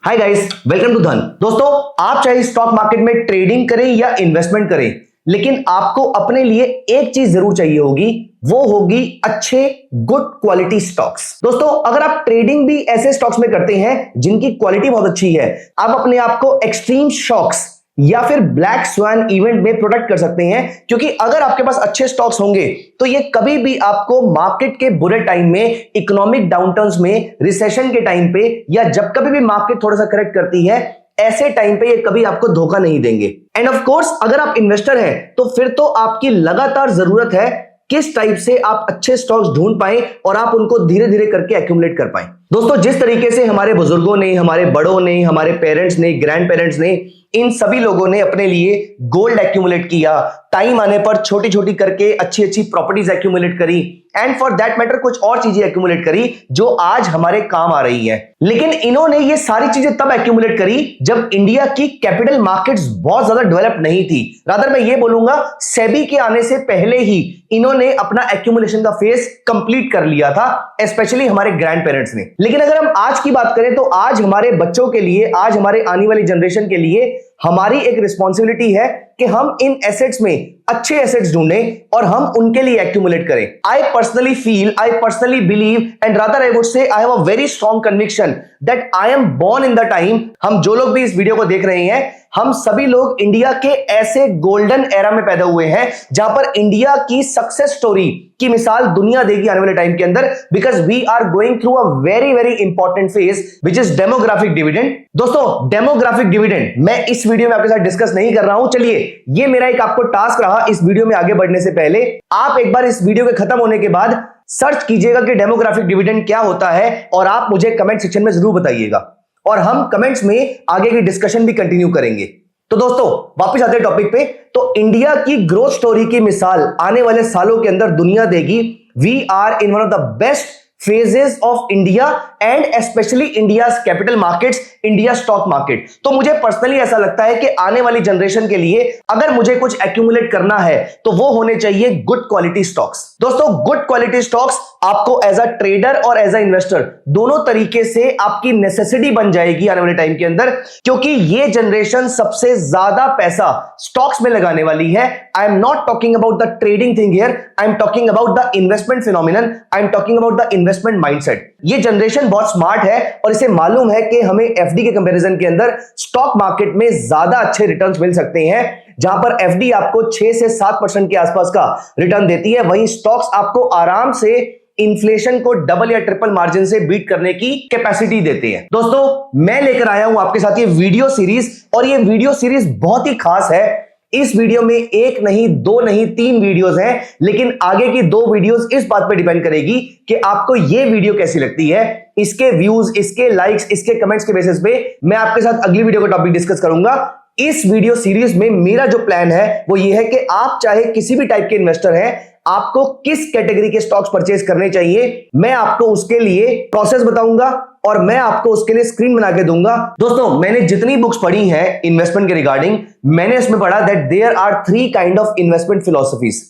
Hi guys, welcome to धन। दोस्तों, आप चाहे स्टॉक मार्केट में ट्रेडिंग करें या इन्वेस्टमेंट करें, लेकिन आपको अपने लिए एक चीज जरूर चाहिए होगी, वो होगी अच्छे गुड क्वालिटी स्टॉक्स। दोस्तों, अगर आप ट्रेडिंग भी ऐसे स्टॉक्स में करते हैं जिनकी क्वालिटी बहुत अच्छी है, आप अपने आप को एक्सट्रीम शॉक्स या फिर ब्लैक स्वैन इवेंट में प्रोटेक्ट कर सकते हैं। क्योंकि अगर आपके पास अच्छे स्टॉक्स होंगे तो ये कभी भी आपको मार्केट के बुरे टाइम में, इकोनॉमिक डाउनटर्न्स में, रिसेशन के टाइम पे, या जब कभी भी मार्केट थोड़ा सा करेक्ट करती है, ऐसे टाइम पे ये कभी आपको धोखा नहीं देंगे। एंड ऑफ कोर्स, अगर आप इन्वेस्टर हैं तो फिर तो आपकी लगातार जरूरत है किस टाइप से आप अच्छे स्टॉक्स ढूंढ पाएं और आप उनको धीरे धीरे करके एक्यूमुलेट कर पाएं। दोस्तों, जिस तरीके से हमारे बुजुर्गों ने, हमारे बड़ों ने, हमारे पेरेंट्स ने, ग्रैंड पेरेंट्स ने, इन सभी लोगों ने अपने लिए गोल्ड एक्यूमुलेट किया, टाइम आने पर छोटी छोटी करके अच्छी अच्छी प्रॉपर्टीज एक्यूमुलेट करी, एंड फॉर दैट मैटर कुछ और चीजें एक्यूमुलेट करी जो आज हमारे काम आ रही है। लेकिन इन्होंने ये सारी चीजें तब एक्यूमुलेट करी जब इंडिया की कैपिटल मार्केट्स बहुत ज्यादा डेवलप नहीं थी। रादर मैं ये बोलूंगा, सेबी के आने से पहले ही इन्होंने अपना एक्यूमुलेशन का फेज कंप्लीट कर लिया था, स्पेशली हमारे ग्रैंड पेरेंट्स ने। लेकिन अगर हम आज की बात करें तो आज हमारे बच्चों के लिए, आज हमारे आने वाली जनरेशन के लिए हमारी एक रिस्पॉन्सिबिलिटी है कि हम इन एसेट्स में अच्छे एसेट्स ढूंढें और हम उनके लिए एक्यूमुलेट करें। I personally feel, I personally believe, and rather I would say I have a very strong conviction that I am born in the time. हम जो लोग भी इस वीडियो को देख रहे हैं, हम सभी लोग इंडिया के ऐसे गोल्डन एरा में पैदा हुए हैं जहां पर इंडिया की सक्सेस स्टोरी की मिसाल दुनिया देगी आने वाले टाइम के अंदर, because we are going through a very very important phase which is demographic dividend. दोस्तों, डेमोग्राफिक डिविडेंड मैं इस वीडियो में आपके साथ डिस्कस नहीं कर रहा हूं। चलिए, ये मेरा एक आपको टास्क रहा इस वीडियो में आगे बढ़ने से पहले, आप एक बार इस वीडियो के खत्म होने के बाद सर्च कीजिएगा कि डेमोग्राफिक डिविडेंड क्या होता है और आप मुझे कमेंट सेक्शन में जरूर बताइएगा और हम कमेंट्स में आगे की डिस्कशन भी कंटिन्यू करेंगे। तो दोस्तों, वापस आते हैं टॉपिक पे। तो इंडिया की ग्रोथ स्टोरी की मिसाल आने वाले सालों के अंदर दुनिया देगी। We are in one of the best phases of India and especially India's capital markets, India stock market। तो मुझे पर्सनली ऐसा लगता है कि आने वाली जनरेशन के लिए अगर मुझे कुछ एक्यूमुलेट करना है तो वो होने चाहिए गुड क्वालिटी स्टॉक्स। दोस्तों, गुड क्वालिटी स्टॉक्स आपको एज अ ट्रेडर और एज अ इन्वेस्टर दोनों तरीके से आपकी नेसेसिटी बन जाएगी आने वाले टाइम के अंदर, क्योंकि ये जनरेशन सबसे ज्यादा पैसा स्टॉक्स में लगाने वाली है। I am not talking about the trading thing here, I am talking about the investment phenomenon, I am talking about the investment mindset. ये जनरेशन बहुत स्मार्ट है और इसे मालूम है कि हमें एफडी के कंपैरिजन के अंदर स्टॉक मार्केट में ज्यादा अच्छे रिटर्न्स मिल सकते हैं। जहां पर एफडी आपको 6 से 7% के आसपास का रिटर्न देती है, वहीं स्टॉक्स आपको आराम से इन्फ्लेशन को डबल या ट्रिपल मार्जिन से बीट करने की कैपेसिटी देते हैं। दोस्तों, मैं लेकर आया हूं आपके साथ ये वीडियो सीरीज, और ये वीडियो सीरीज बहुत ही खास है। इस वीडियो में एक नहीं, दो नहीं, 3 वीडियोस हैं, लेकिन आगे की 2 वीडियोस इस बात पर डिपेंड करेगी कि आपको ये वीडियो कैसी लगती है। इसके व्यूज, इसके लाइक्स, इसके कमेंट्स के बेसिस पे मैं आपके साथ अगली वीडियो का टॉपिक डिस्कस करूंगा। इस वीडियो सीरीज में मेरा जो प्लान है वो ये है कि आप चाहे किसी भी टाइप के इन्वेस्टर हैं, आपको किस कैटेगरी के स्टॉक्स परचेज करने चाहिए, मैं आपको उसके लिए प्रोसेस बताऊंगा और मैं आपको उसके लिए स्क्रीन बना के दूंगा। दोस्तों, मैंने जितनी बुक्स पढ़ी हैं इन्वेस्टमेंट के रिगार्डिंग, मैंने इसमें पढ़ा that there are 3 kind of investment philosophies.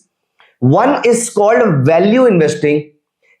One is called value investing,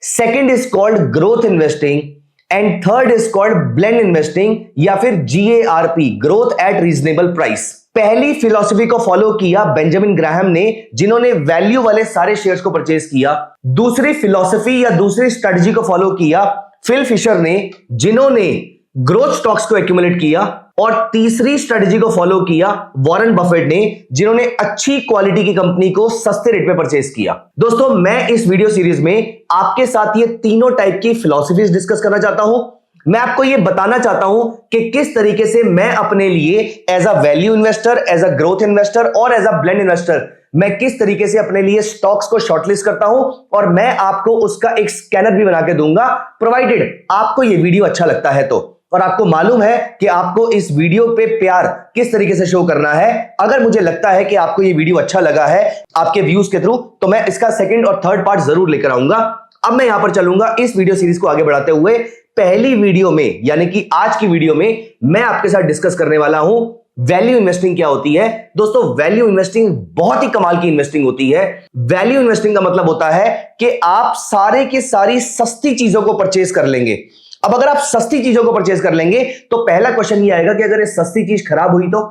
second is called growth investing, and third is called blend investing या फिर GARP, growth at reasonable price. पहली philosophy को follow किया Benjamin Graham ने, जिन्होंने value वाले सारे shares को परचेज किया। दूसरी फिलॉसफी या दूसरी स्ट्रेटजी को फॉलो किया फिल फिशर ने, जिन्होंने ग्रोथ स्टॉक्स को एक्यूमुलेट किया। और तीसरी स्ट्रेटजी को फॉलो किया वॉरेन बफेट ने, जिन्होंने अच्छी क्वालिटी की कंपनी को सस्ते रेट पे परचेज किया। दोस्तों, मैं इस वीडियो सीरीज में आपके साथ ये तीनों टाइप की फिलॉसफीज डिस्कस करना चाहता हूं। मैं आपको ये बताना चाहता हूं कि किस तरीके से मैं अपने लिए as a value investor, as a growth investor और एज अ ब्लेंड इन्वेस्टर मैं किस तरीके से अपने लिए स्टॉक्स को शॉर्टलिस्ट करता हूं, और मैं आपको उसका एक स्कैनर भी बना के दूंगा, प्रोवाइडेड आपको ये वीडियो अच्छा लगता है तो। और आपको मालूम है कि आपको इस वीडियो पे प्यार किस तरीके से शो करना है। अगर मुझे लगता है कि आपको ये वीडियो अच्छा लगा है आपके व्यूज के थ्रू, तो मैं इसका सेकंड और थर्ड पार्ट जरूर लेकर आऊंगा। अब मैं यहां पर चलूंगा इस वीडियो सीरीज को आगे बढ़ाते हुए। पहली वीडियो में, यानी कि आज की वीडियो में, मैं आपके साथ डिस्कस करने वाला हूं वैल्यू इन्वेस्टिंग क्या होती है। दोस्तों, वैल्यू इन्वेस्टिंग बहुत ही कमाल की इन्वेस्टिंग होती है। वैल्यू इन्वेस्टिंग का मतलब होता है कि आप सारे की सारी सस्ती चीजों को परचेज कर लेंगे। अब अगर आप सस्ती चीजों को परचेज कर लेंगे तो पहला क्वेश्चन ये आएगा कि अगर ये सस्ती चीज खराब हुई तो।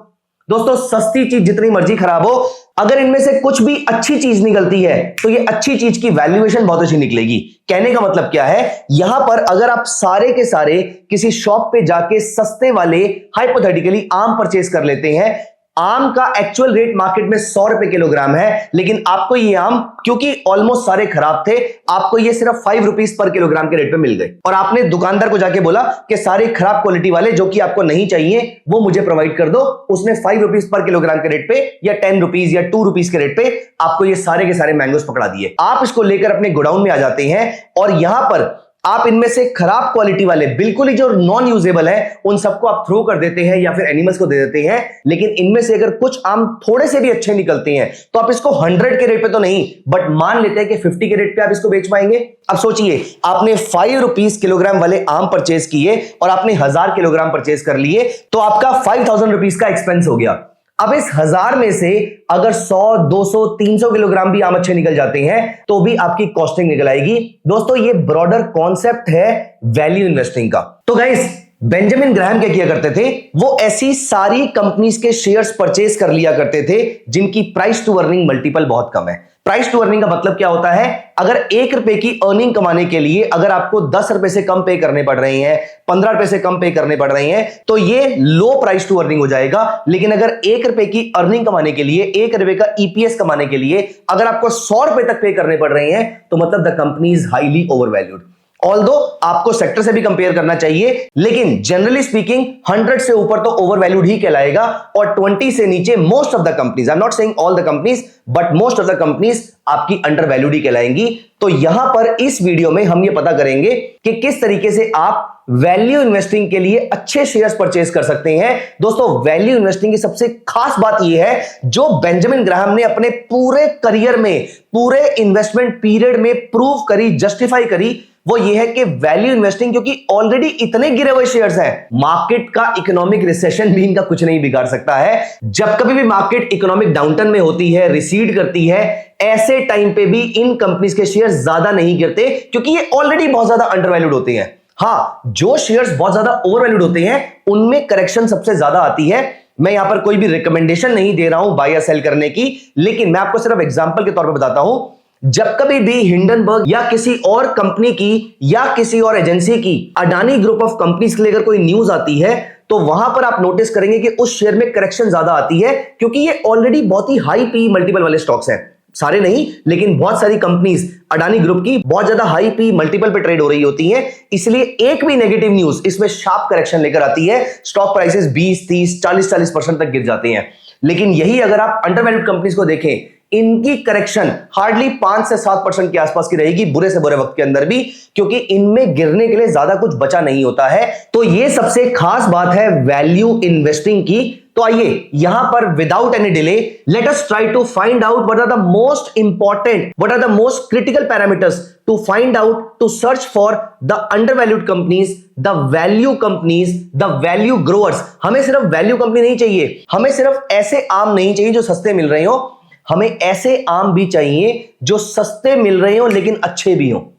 दोस्तों सस्ती चीज जितनी मर्जी खराब हो, अगर इनमें से कुछ भी अच्छी चीज निकलती है तो ये अच्छी चीज की वैल्यूएशन बहुत अच्छी निकलेगी। कहने का मतलब क्या है, यहां पर अगर आप सारे के सारे किसी शॉप पे जाके सस्ते वाले हाइपोथेटिकली आम परचेज कर लेते हैं, आम का एक्चुअल रेट मार्केट में 100 रुपए किलोग्राम है, लेकिन आपको ये आम क्योंकि ऑलमोस्ट सारे खराब थे, आपको ये सिर्फ 5 रुपीज पर किलोग्राम के रेट पे मिल गए और आपने दुकानदार को जाके बोला कि सारे खराब क्वालिटी वाले जो कि आपको नहीं चाहिए वो मुझे प्रोवाइड कर दो। उसने 5 रुपीज पर किलोग्राम के रेट पे या 10 रुपीज या 2 रुपीज के रेट पे आपको ये सारे के सारे मैंगोस पकड़ा दिए। आप इसको लेकर अपने गोडाउन में आ जाते हैं और यहां पर आप इनमें से खराब क्वालिटी वाले बिल्कुल ही जो नॉन यूजेबल है उन सबको आप थ्रो कर देते हैं या फिर एनिमल्स को दे देते हैं, लेकिन इनमें से अगर कुछ आम थोड़े से भी अच्छे निकलते हैं तो आप इसको 100 के रेट पे तो नहीं, बट मान लेते हैं कि 50 के रेट पे आप इसको बेच पाएंगे। अब सोचिए, आपने 5 रुपीज किलोग्राम वाले आम परचेज किए और आपने 1000 किलोग्राम परचेज कर लिए, तो आपका 5000 रुपीज का एक्सपेंस हो गया। अब इस 1000 में से अगर 100, 200, 300 किलोग्राम भी आम अच्छे निकल जाते हैं तो भी आपकी कॉस्टिंग निकल आएगी। दोस्तों ये ब्रॉडर कॉन्सेप्ट है वैल्यू इन्वेस्टिंग का। तो गाइस, बेंजामिन ग्राहम क्या किया करते थे, वो ऐसी सारी कंपनीज के शेयर्स परचेज कर लिया करते थे जिनकी प्राइस टू अर्निंग मल्टीपल बहुत कम है। प्राइस टू अर्निंग का मतलब क्या होता है, अगर 1 रुपए की अर्निंग कमाने के लिए अगर आपको 10 रुपए से कम पे करने पड़ रहे हैं, 15 रुपए से कम पे करने पड़ रहे हैं, तो ये लो प्राइस टू अर्निंग हो जाएगा। लेकिन अगर 1 रुपए की अर्निंग कमाने के लिए, 1 रुपए का ईपीएस कमाने के लिए अगर आपको 100 रुपए तक पे करने पड़ रहे हैं तो मतलब the company is highly overvalued. Although आपको सेक्टर से भी कंपेयर करना चाहिए, लेकिन जनरली स्पीकिंग 100 से ऊपर तो ओवरवैल्यूड ही कहलाएगा और 20 से नीचे most of the companies, I am not saying all the companies, but most of the companies आपकी अंडरवैल्यूड ही कहलाएंगी। तो यहां पर इस वीडियो में हम ये पता करेंगे कि किस तरीके से आप वैल्यू इन्वेस्टिंग के लिए अच्छे शेयर्स परचेज कर सकते हैं। दोस्तों वैल्यू इन्वेस्टिंग की सबसे खास बात यह है जो बेंजामिन ग्राहम ने अपने पूरे करियर में, पूरे इन्वेस्टमेंट पीरियड में प्रूव करी, जस्टिफाई करी, वो ये है कि वैल्यू इन्वेस्टिंग, क्योंकि ऑलरेडी इतने गिरे हुए शेयर्स हैं, मार्केट का इकोनॉमिक रिसेशन भी इनका कुछ नहीं बिगाड़ सकता है। जब कभी भी मार्केट इकोनॉमिक डाउनटर्न में होती है, रिसीड करती है, ऐसे टाइम पे भी इन कंपनीज के शेयर्स ज्यादा नहीं गिरते क्योंकि ये ऑलरेडी बहुत ज्यादा अंडरवैल्यूड होते हैं। हां, जो शेयर्स बहुत ज्यादा ओवरवैल्यूड होते हैं उनमें करेक्शन सबसे ज्यादा आती है। मैं यहां पर कोई भी रिकमेंडेशन नहीं दे रहा हूं बाय या सेल करने की, लेकिन मैं आपको सिर्फ एग्जांपल के तौर पे बताता हूं। जब कभी भी हिंडनबर्ग या किसी और कंपनी की या किसी और एजेंसी की अडानी ग्रुप ऑफ कंपनीज के लिए अगर कोई न्यूज आती है तो वहां पर आप नोटिस करेंगे कि उस शेयर में करेक्शन ज्यादा आती है क्योंकि ये ऑलरेडी बहुत ही हाई पी मल्टीपल वाले स्टॉक्स हैं। सारे नहीं, लेकिन बहुत सारी कंपनीज अडानी ग्रुप की बहुत ज्यादा हाई पी मल्टीपल पे ट्रेड हो रही होती हैं, इसलिए एक भी नेगेटिव न्यूज इसमें शार्प करेक्शन लेकर आती है। स्टॉक प्राइसेस 20, 30, 40% तक गिर जाते हैं। लेकिन यही अगर आप अंडरवैल्यूड कंपनीज को देखें, इनकी करेक्शन हार्डली 5 से 7% के आसपास की रहेगी बुरे से बुरे वक्त के अंदर भी, क्योंकि इनमें गिरने के लिए ज्यादा कुछ बचा नहीं होता है। तो ये सबसे खास बात है वैल्यू इन्वेस्टिंग की। तो आइए यहां पर without any delay let us try to find out what are the most important, what are the most critical parameters to find out, to search for the undervalued companies, the value companies, the value growers. हमें सिर्फ value company नहीं चाहिए, हमें सिर्फ ऐसे आम नहीं चाहिए जो सस्ते मिल रहे हो, हमें ऐसे आम भी चाहिए जो सस्ते मिल रहे हो लेकिन अच्छे भी हो।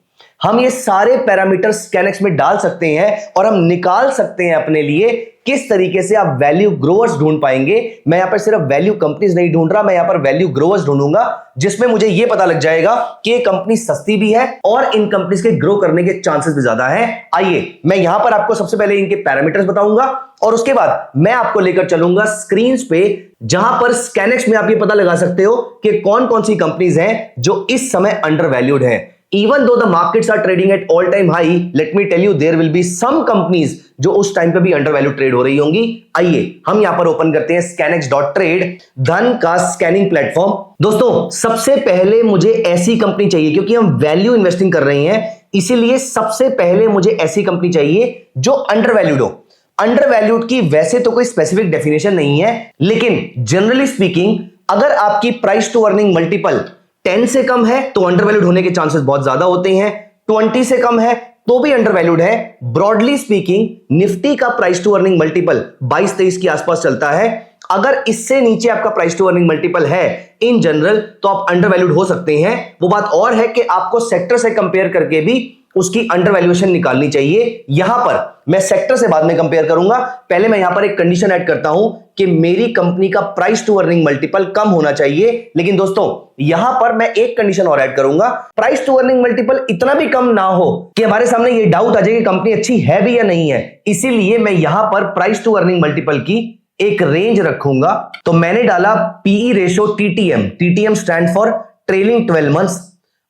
हम ये सारे पैरामीटर्स स्कैनेक्स में डाल सकते हैं और हम निकाल सकते हैं अपने लिए किस तरीके से आप वैल्यू ग्रोअर्स ढूंढ पाएंगे। मैं यहां पर सिर्फ वैल्यू कंपनीज नहीं ढूंढ रहा, मैं यहां पर वैल्यू ग्रोअर्स ढूंढूंगा जिसमें मुझे यह पता लग जाएगा कि ये कंपनी सस्ती भी है और इन कंपनीज के ग्रो करने के चांसेस भी ज्यादा है। आइए मैं यहां पर आपको सबसे पहले इनके पैरामीटर्स बताऊंगा और उसके बाद मैं आपको लेकर चलूंगा स्क्रीन पे, जहां पर स्कैनेक्स में आप ये पता लगा सकते हो कि कौन कौन सी कंपनीज हैं जो इस समय अंडरवैल्यूड हैं। Even though the markets are trading at all time high, let me tell you there will be some companies जो उस टाइम पे भी अंडरवैल्यू ट्रेड हो रही होंगी। आइए हम यहां पर ओपन करते हैं scanex.trade, धन का स्कैनिंग प्लेटफॉर्म। दोस्तों सबसे पहले मुझे ऐसी कंपनी चाहिए, क्योंकि हम वैल्यू इन्वेस्टिंग कर रहे हैं, इसीलिए सबसे पहले मुझे ऐसी कंपनी चाहिए जो अंडरवैल्यूड हो। अंडरवैल्यूड की वैसे तो कोई स्पेसिफिक डेफिनेशन नहीं है, लेकिन जनरली स्पीकिंग अगर आपकी प्राइस टू अर्निंग मल्टीपल 10 से कम है तो अंडरवैल्यूड होने के चांसेस बहुत ज्यादा होते हैं, 20 से कम है तो भी अंडरवैल्यूड है। ब्रॉडली स्पीकिंग निफ्टी का प्राइस टू अर्निंग मल्टीपल 22-23 के आसपास चलता है। अगर इससे नीचे आपका प्राइस टू अर्निंग मल्टीपल है इन जनरल तो आप अंडरवैल्यूड हो सकते हैं। वो बात और है कि आपको सेक्टर से कंपेयर करके भी उसकी अंडर वैल्यूएशन निकालनी चाहिए। यहां पर मैं सेक्टर से बाद में कंपेयर करूंगा, पहले मैं यहां पर एक कंडीशन ऐड करता हूं कि मेरी कंपनी का प्राइस टू अर्निंग मल्टीपल कम होना चाहिए। लेकिन दोस्तों यहां पर मैं एक कंडीशन और ऐड करूंगा, प्राइस टू अर्निंग मल्टीपल इतना भी कम ना हो कि हमारे सामने ये डाउट आ जाए कि कंपनी अच्छी है भी या नहीं है। इसीलिए मैं यहां पर प्राइस टू अर्निंग मल्टीपल की एक रेंज रखूंगा। तो मैंने डाला PE ratio TTM, TTM stand for trailing 12 months,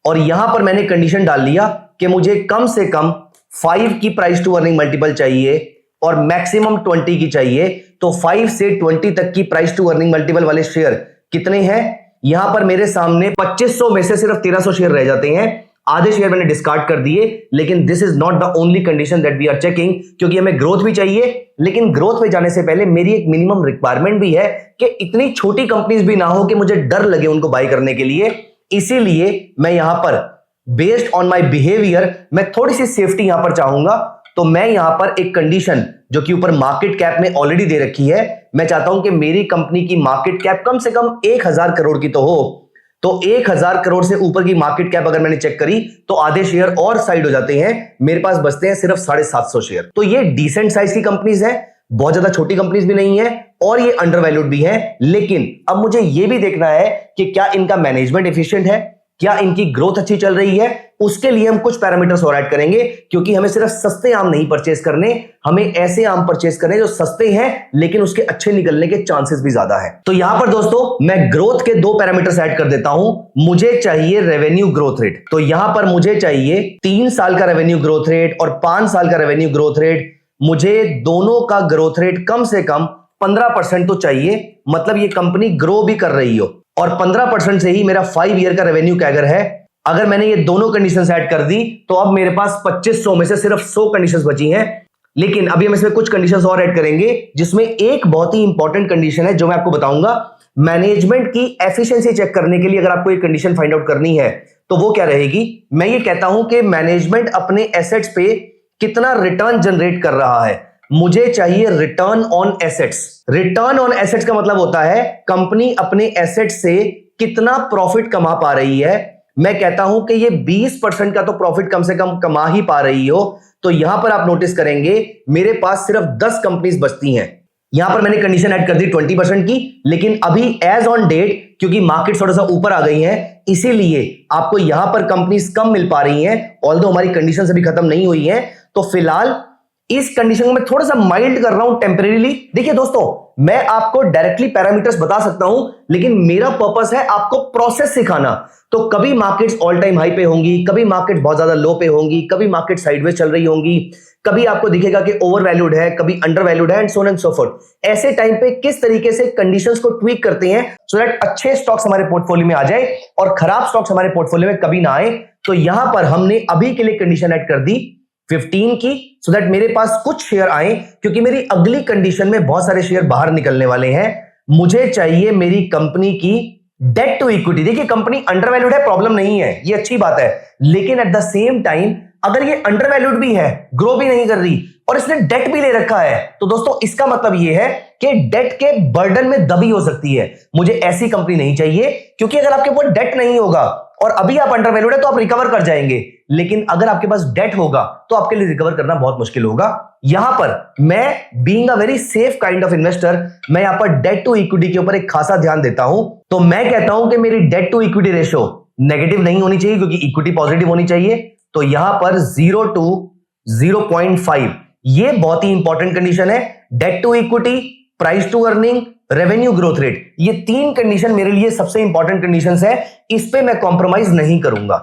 और यहां पर मैंने कंडीशन डाल लिया कि मुझे कम से कम 5 की प्राइस टू अर्निंग मल्टीपल चाहिए और मैक्सिमम 20 की चाहिए। तो 5 से 20 तक की प्राइस टू अर्निंग मल्टीपल वाले शेयर कितने हैं? यहां पर मेरे सामने 2500 में से सिर्फ 1300 शेयर रह जाते हैं, आधे शेयर मैंने डिस्कार्ड कर दिए। लेकिन this is not the only condition that we are checking, क्योंकि हमें ग्रोथ भी चाहिए, लेकिन ग्रोथ पे जाने से पहले मेरी एक मिनिमम रिक्वायरमेंट भी है कि इतनी छोटी कंपनीज भी ना हो कि मुझे डर लगे उनको बाय करने के लिए। इसीलिए मैं यहां पर बेस्ड ऑन माय बिहेवियर मैं थोड़ी सी सेफ्टी यहां पर चाहूंगा। तो मैं यहां पर एक कंडीशन जो कि ऊपर मार्केट कैप में ऑलरेडी दे रखी है, मैं चाहता हूं कि मेरी कंपनी की मार्केट कैप कम से कम 1000 करोड़ की तो हो। तो 1000 करोड़ से ऊपर की मार्केट कैप अगर मैंने चेक करी तो आधे शेयर और साइड हो जाते हैं, मेरे पास बचते हैं सिर्फ 750 शेयर। तो ये डिसेंट साइज की कंपनीज है, बहुत ज्यादा छोटी कंपनीज भी नहीं है और ये अंडर वैल्यूड भी है। लेकिन अब मुझे ये भी देखना है कि क्या इनका मैनेजमेंट एफिशिएंट है, क्या इनकी ग्रोथ अच्छी चल रही है। उसके लिए हम कुछ पैरामीटर्स और ऐड करेंगे, क्योंकि हमें सिर्फ सस्ते आम नहीं परचेस करने, हमें ऐसे आम परचेस करने जो सस्ते हैं लेकिन उसके अच्छे निकलने के चांसेस भी ज्यादा है। तो यहां पर दोस्तों मैं ग्रोथ के 2 पैरामीटर्स ऐड कर देता हूं। मुझे चाहिए रेवेन्यू ग्रोथ रेट, तो यहां पर मुझे चाहिए 3 साल का रेवेन्यू ग्रोथ रेट और 5 साल का रेवेन्यू ग्रोथ रेट। मुझे दोनों का ग्रोथ रेट कम से कम 15% तो चाहिए, मतलब ये कंपनी ग्रो भी कर रही हो, और 15% से ही मेरा 5 ईयर का रेवेन्यू कैगर है। अगर मैंने ये दोनों कंडीशंस ऐड कर दी तो अब मेरे पास 2500 में से सिर्फ 100 कंडीशंस बची हैं। लेकिन अभी हम इसमें कुछ कंडीशंस और ऐड करेंगे, जिसमें एक बहुत ही इंपॉर्टेंट कंडीशन है जो मैं आपको बताऊंगा। मैनेजमेंट की एफिशिएंसी चेक करने के लिए अगर आपको एक कंडीशन फाइंड आउट करनी है तो वो क्या रहेगी? मैं ये कहता हूं कि मैनेजमेंट अपने एसेट्स पे कितना रिटर्न जनरेट कर रहा है। मुझे चाहिए return on assets. Return on assets का मतलब होता है कंपनी अपने एसेट्स से कितना प्रॉफिट कमा पा रही है। मैं कहता हूं कि ये 20% का तो प्रॉफिट कम से कम कमा ही पा रही हो। तो यहां पर आप नोटिस करेंगे मेरे पास सिर्फ 10 कंपनीज बचती हैं। यहां पर मैंने कंडीशन ऐड कर दी 20% की, लेकिन अभी एज ऑन डेट क्योंकि मार्केट थोड़ा सा ऊपर आ गई है, इसीलिए आपको यहां पर कंपनीज कम मिल पा रही हैं। ऑल्दो हमारी कंडीशन अभी खत्म नहीं हुई है, तो फिलहाल इस कंडीशन को मैं थोड़ा सा माइल्ड कर रहा हूं टेम्परेरीली। देखिए दोस्तों, मैं आपको डायरेक्टली पैरामीटर्स बता सकता हूं, लेकिन मेरा पर्पस है आपको प्रोसेस सिखाना। तो कभी मार्केट्स ऑल टाइम हाई पे होंगी, कभी मार्केट बहुत ज्यादा लो पे होंगी, कभी मार्केट साइडवेज चल रही होंगी, कभी आपको दिखेगा कि ओवर वैल्यूड है, कभी अंडर वैल्यूड है, and so on and so fourth. ऐसे टाइम पे किस तरीके से कंडीशंस को ट्वीक करते हैं सो दैट अच्छे स्टॉक्स हमारे पोर्टफोलियो में आ जाए और खराब स्टॉक्स हमारे पोर्टफोलियो में कभी ना आए। तो यहां पर हमने अभी के लिए कंडीशन ऐड कर दी 15 की, सो दैट मेरे पास कुछ शेयर आए, क्योंकि मेरी अगली कंडीशन में बहुत सारे शेयर बाहर निकलने वाले हैं। मुझे चाहिए मेरी कंपनी की डेट टू इक्विटी। देखिए कंपनी अंडर वैल्यूड है, प्रॉब्लम नहीं है, ये अच्छी बात है, लेकिन एट द सेम टाइम अगर ये अंडर वैल्यूड भी है, ग्रो भी नहीं कर रही और इसने डेट भी ले रखा है, तो दोस्तों इसका मतलब ये है कि डेट के बर्डन में दबी हो सकती है। मुझे ऐसी कंपनी नहीं चाहिए, क्योंकि अगर आपके पास डेट नहीं होगा और अभी आप अंडर वैल्यूड है तो आप रिकवर कर जाएंगे, लेकिन अगर आपके पास डेट होगा तो आपके लिए रिकवर करना बहुत मुश्किल होगा। यहां पर मैं being a very safe kind of investor, मैं यहां पर डेट टू इक्विटी के ऊपर एक खासा ध्यान देता हूं। तो मैं कहता हूं कि मेरी debt to equity ratio negative नहीं होनी चाहिए, क्योंकि इक्विटी पॉजिटिव होनी चाहिए। तो यहां पर 0 to 0.5 ये बहुत ही इंपॉर्टेंट कंडीशन है। Debt to equity, price to earning, revenue growth rate, ये 3 कंडीशन मेरे लिए सबसे इंपॉर्टेंट कंडीशंस है, इस पे मैं कॉम्प्रोमाइज नहीं करूंगा।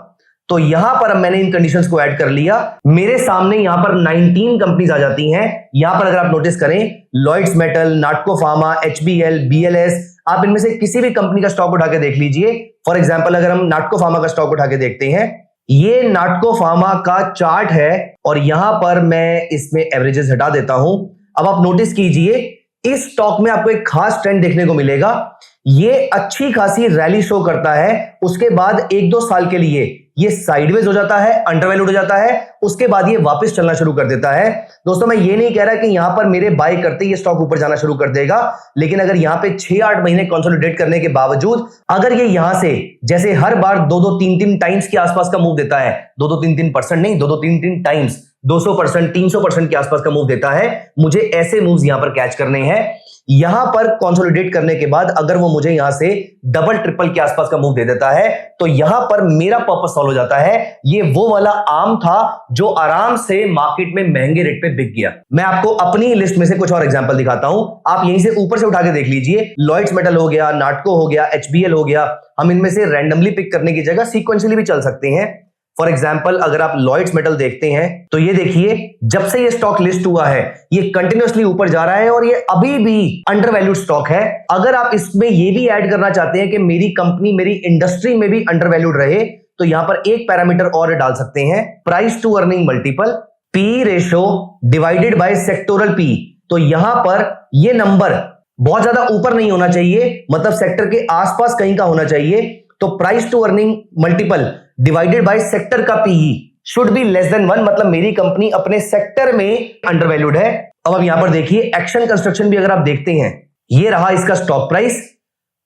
तो यहां पर अब मैंने इन कंडीशंस को ऐड कर लिया। मेरे सामने यहां पर 19 कंपनीज आ जाती हैं। यहां पर अगर आप नोटिस करें, लॉयड्स मेटल, नाटको फार्मा, HBL, BLS, आप इनमें से किसी भी कंपनी का स्टॉक उठा के देख लीजिए। फॉर एग्जाम्पल अगर हम नाटको फार्मा का स्टॉक उठा के देखते हैं, ये नाटको फार्मा का चार्ट है और यहां पर मैं इसमें एवरेजेस हटा देता हूं। अब आप नोटिस कीजिए, इस स्टॉक में आपको एक खास ट्रेंड देखने को मिलेगा। ये अच्छी खासी रैली शो करता है, उसके बाद 1-2 साल के लिए ये साइडवेज हो जाता है, अंडरवैल्यूड हो जाता है, उसके बाद ये वापस चलना शुरू कर देता है। दोस्तों मैं ये नहीं कह रहा कि यहां पर मेरे बाय करते ये स्टॉक ऊपर जाना शुरू कर देगा, लेकिन अगर यहां पे 6-8 महीने कंसोलिडेट करने के बावजूद अगर ये यहां से जैसे हर बार 2-3 टाइम्स के आसपास का मूव देता है, 2-3% नहीं, 2-3 टाइम्स 200%, 300% के आसपास का मूव देता है, मुझे ऐसे मूव्स यहां पर कैच करने हैं। यहां पर कंसोलिडेट करने के बाद अगर वो मुझे यहां से डबल ट्रिपल के आसपास का मूव दे देता है, तो यहां पर मेरा पर्पस सॉल्व हो जाता है। ये वो वाला आम था जो आराम से मार्केट में महंगे रेट पे बिक गया। मैं आपको अपनी लिस्ट में से कुछ और एग्जांपल दिखाता हूं, आप यहीं से ऊपर से उठा के देख लीजिए। लॉयड्स मेटल हो गया, नाटको हो गया, एचबीएल हो गया। हम इनमें से रैंडमली पिक करने की जगह सीक्वेंशियली भी चल सकते हैं। फॉर एग्जाम्पल अगर आप लॉयड्स मेटल देखते हैं तो ये देखिए, जब से ये स्टॉक लिस्ट हुआ है ये कंटिन्यूअसली ऊपर जा रहा है और ये अभी भी अंडरवैल्यूड स्टॉक है। अगर आप इसमें ये भी ऐड करना चाहते हैं कि मेरी कंपनी मेरी इंडस्ट्री में भी अंडरवैल्यूड रहे, तो यहां पर एक पैरामीटर और डाल सकते हैं, price to earning multiple, P ratio divided by sectoral P. तो यहां पर ये नंबर बहुत ज्यादा ऊपर नहीं होना चाहिए, मतलब सेक्टर के आसपास कहीं का होना चाहिए। तो price to earning multiple divided by sector का PE should be less than 1, मतलब मेरी कंपनी अपने सेक्टर में अंडरवैल्यूड है। अब आप यहां पर देखिए एक्शन कंस्ट्रक्शन भी अगर आप देखते हैं, ये रहा इसका स्टॉक प्राइस,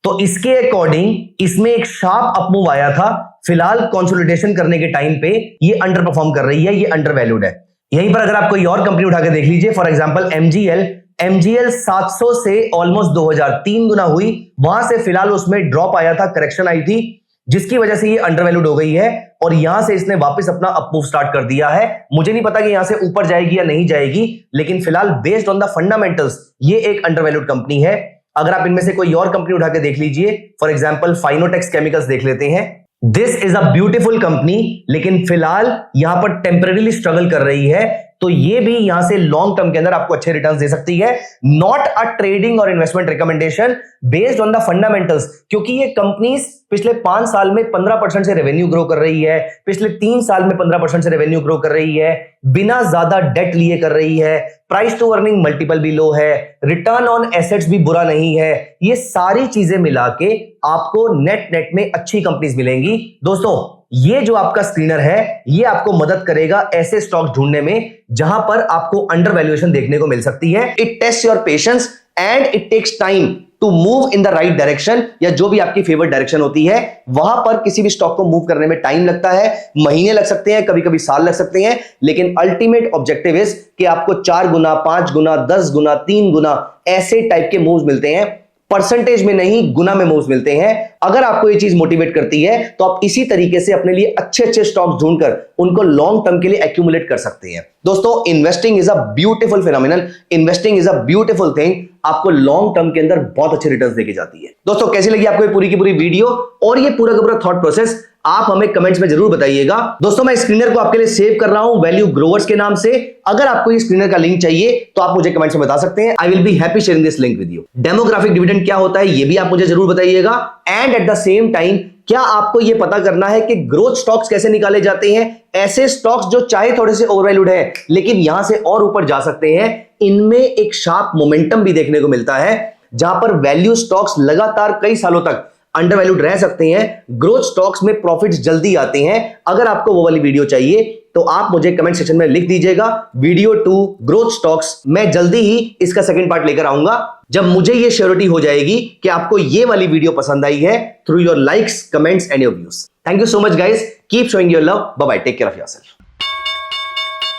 तो इसके अकॉर्डिंग इसमें एक शार्प अपमूव आया था। फिलहाल कंसोलिडेशन करने के टाइम पे ये अंडर परफॉर्म कर रही है, ये अंडरवैल्यूड है। यहीं पर अगर आप कोई और कंपनी उठा के देख लीजिए, फॉर एग्जांपल एमजीएल 700 से ऑलमोस्ट 2000 3 गुना हुई, वहां से फिलहाल उसमें ड्रॉप आया था, करेक्शन आई थी, जिसकी वजह से ये अंडरवैल्यूड हो गई है और यहां से इसने वापस अपना अपमूव स्टार्ट कर दिया है। मुझे नहीं पता कि यहां से ऊपर जाएगी या नहीं जाएगी, लेकिन फिलहाल बेस्ड ऑन द फंडामेंटल्स ये एक अंडरवैल्यूड कंपनी है। अगर आप इनमें से कोई और कंपनी उठा के देख लीजिए, फॉर एग्जांपल फाइनोटेक्स केमिकल्स देख लेते हैं। This is a beautiful company, लेकिन फिलहाल यहां पर टेम्परेरीली स्ट्रगल कर रही है, तो ये भी यहां से लॉन्ग टर्म के अंदर आपको अच्छे रिटर्न्स दे सकती है। नॉट अ ट्रेडिंग और investment recommendation, based on the fundamentals, क्योंकि ये कंपनीज पिछले 5 साल में 15% से रेवेन्यू ग्रो कर रही है, पिछले 3 साल में 15% से रेवेन्यू ग्रो कर रही है, बिना ज्यादा डेट लिए कर रही है, प्राइस टू अर्निंग मल्टीपल भी लो है, रिटर्न ऑन एसेट्स भी बुरा नहीं है। ये सारी चीजें मिला के आपको नेट में अच्छी कंपनीज मिलेंगी। दोस्तों ये जो आपका स्क्रीनर है ये आपको मदद करेगा ऐसे स्टॉक ढूंढने में जहां पर आपको अंडर वैल्यूएशन देखने को मिल सकती है। It test your patience and it takes time to move in the right direction, या जो भी आपकी फेवरेट डायरेक्शन होती है वहां पर किसी भी स्टॉक को मूव करने में टाइम लगता है, महीने लग सकते हैं, कभी कभी साल लग सकते हैं, लेकिन अल्टीमेट ऑब्जेक्टिव इज कि आपको 4 गुना, 5 गुना, 10 गुना, 3 गुना ऐसे टाइप के मूव्स मिलते हैं। परसेंटेज में नहीं, गुना में मूव्स मिलते हैं। अगर आपको ये चीज मोटिवेट करती है तो आप इसी तरीके से अपने लिए अच्छे अच्छे स्टॉक्स ढूंढकर उनको लॉन्ग टर्म के लिए एक्यूमुलेट कर सकते हैं। दोस्तों investing is a beautiful phenomenon, investing is a beautiful thing, आपको लॉन्ग टर्म के अंदर बहुत अच्छे रिटर्न्स देके जाती है। दोस्तों कैसी लगी आपको ये पूरी की पूरी वीडियो और ये पूरा का पूरा थॉट प्रोसेस, आप हमें कमेंट्स में जरूर बताइएगा। दोस्तों मैं स्क्रीनर को आपके लिए सेव कर रहा हूं वैल्यू ग्रोवर्स के नाम से। अगर आपको ये स्क्रीनर का लिंक चाहिए तो आप मुझे कमेंट्स में बता सकते हैं। I will be happy sharing this link with you. Demographic dividend क्या होता है ये भी आप मुझे जरूर बताइएगा। And at the same time क्या आपको यह पता करना है कि ग्रोथ स्टॉक्स कैसे निकाले जाते हैं, ऐसे स्टॉक्स जो चाहे थोड़े से ओवरवैल्यूड है लेकिन यहां से और ऊपर जा सकते हैं, इनमें एक शार्प मोमेंटम भी देखने को मिलता है, जहां पर वैल्यू स्टॉक्स लगातार कई सालों तक अंडरवैल्यूड रह सकते हैं, ग्रोथ स्टॉक्स में प्रॉफिट्स जल्दी आते हैं। अगर आपको वो वाली वीडियो चाहिए तो आप मुझे कमेंट सेक्शन में लिख दीजिएगा वीडियो 2 ग्रोथ स्टॉक्स। मैं जल्दी ही इसका सेकंड पार्ट लेकर आऊंगा जब मुझे ये श्योरिटी हो जाएगी कि आपको ये वाली वीडियो पसंद आई है through your likes, comments and your views. Thank you so much guys, keep showing your love, bye bye, take care of yourself.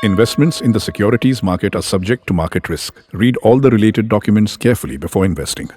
Investments in the securities market are subject to market risk. Read all the related documents carefully before investing.